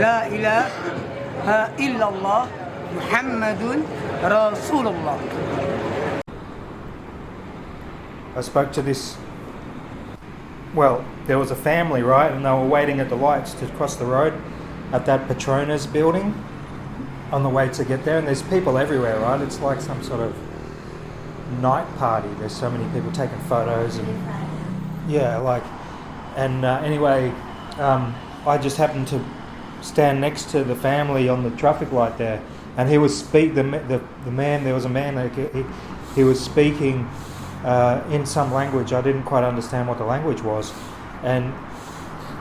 La ilaha illallah Muhammadun Rasulullah. I spoke to this, well, there was a family, right, and they were waiting at the lights to cross the road at that Petronas building on the way to get there, and there's people everywhere, right? It's like some sort of night party. There's so many people taking photos and anyway, I just happened to stand next to the family on the traffic light there, and he was the man. There was a man that he was speaking in some language. I didn't quite understand what the language was, and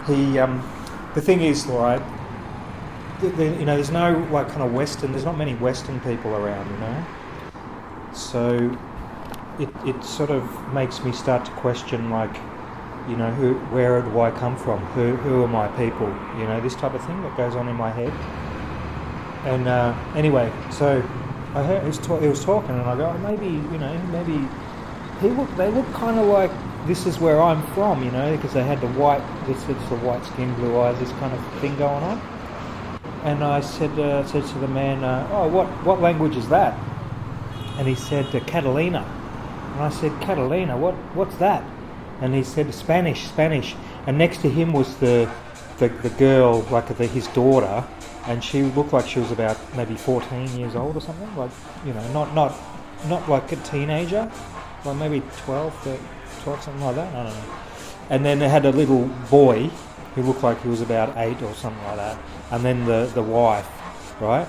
he the thing is, right, there's no like kind of Western. There's not many Western people around, so it sort of makes me start to question, like, where do I come from? Who are my people? This type of thing that goes on in my head. And anyway, so I heard he was talking, and I go, maybe they look kind of like this is where I'm from, because they had the white skin, blue eyes, this kind of thing going on. And I said to the man, what language is that? And he said, Catalina. And I said, Catalina, what's that? And he said, Spanish. And next to him was the girl, like his daughter, and she looked like she was about maybe 14 years old or something, like, not like a teenager, like maybe 12, something like that, I don't know. And then they had a little boy who looked like he was about 8 or something like that, and then the wife, right?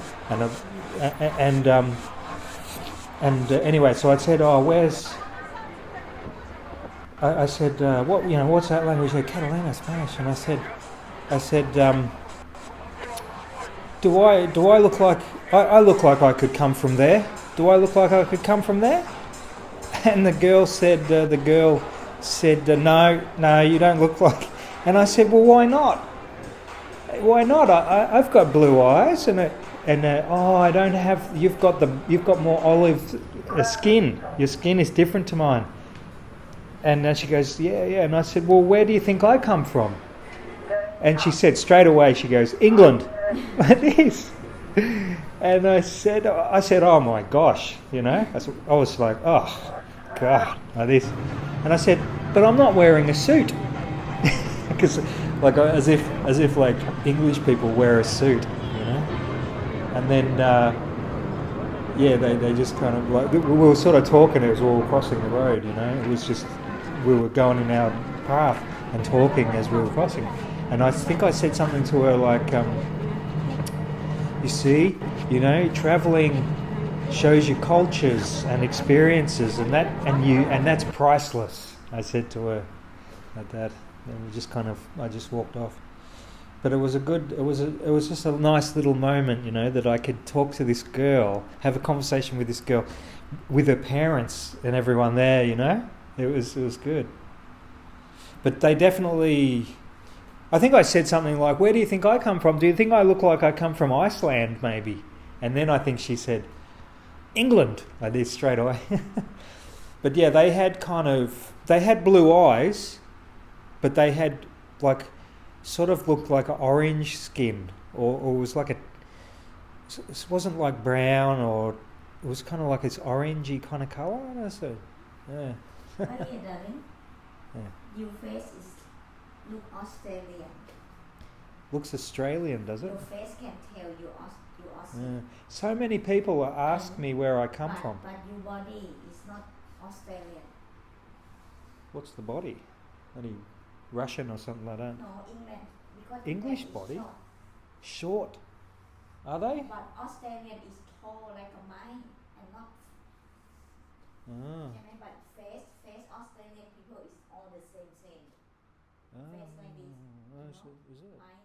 And anyway, so I said, I said, what's that language? He said, Catalina, Spanish. And I said, do I look like I look like I could come from there? Do I look like I could come from there? And the girl said, no, you don't look like. And I said, well, why not? Why not? I've got blue eyes, I don't have. You've got more olive skin. Your skin is different to mine. And then she goes, yeah. And I said, well, where do you think I come from? And she said straight away, she goes, England, like this. And I said, oh my gosh, I was like, oh God, like this. And I said, but I'm not wearing a suit, because like as if like English people wear a suit, And then they just kind of like, we were sort of talking as we were crossing the road, It was just, we were going in our path and talking as we were crossing. And I think I said something to her like, you see, travelling shows you cultures and experiences, and that's priceless. I said to her like that, and I just walked off. But it was just a nice little moment, that I could talk to this girl, have a conversation with this girl, with her parents and everyone there, It was good. But they definitely, I think I said something like, where do you think I come from? Do you think I look like I come from Iceland, maybe? And then I think she said, England. I did straight away. But yeah, they had blue eyes, but they had like, sort of looked like an orange skin, or it was like it wasn't like brown, or it was kind of like this orangey kind of colour. I don't know, so yeah. Okay, darling. Yeah. Your face look Australian. Looks Australian, does it? Your face can tell you Aussie. Yeah. So many people ask me where I come from. But your body is not Australian. What's the body? Any Russian or something like that? No, England. Because English body? Short. Are they? But Australian is tall like a mine and not. Ah. But face Australian people is all the same. Face like this. Is it? Mine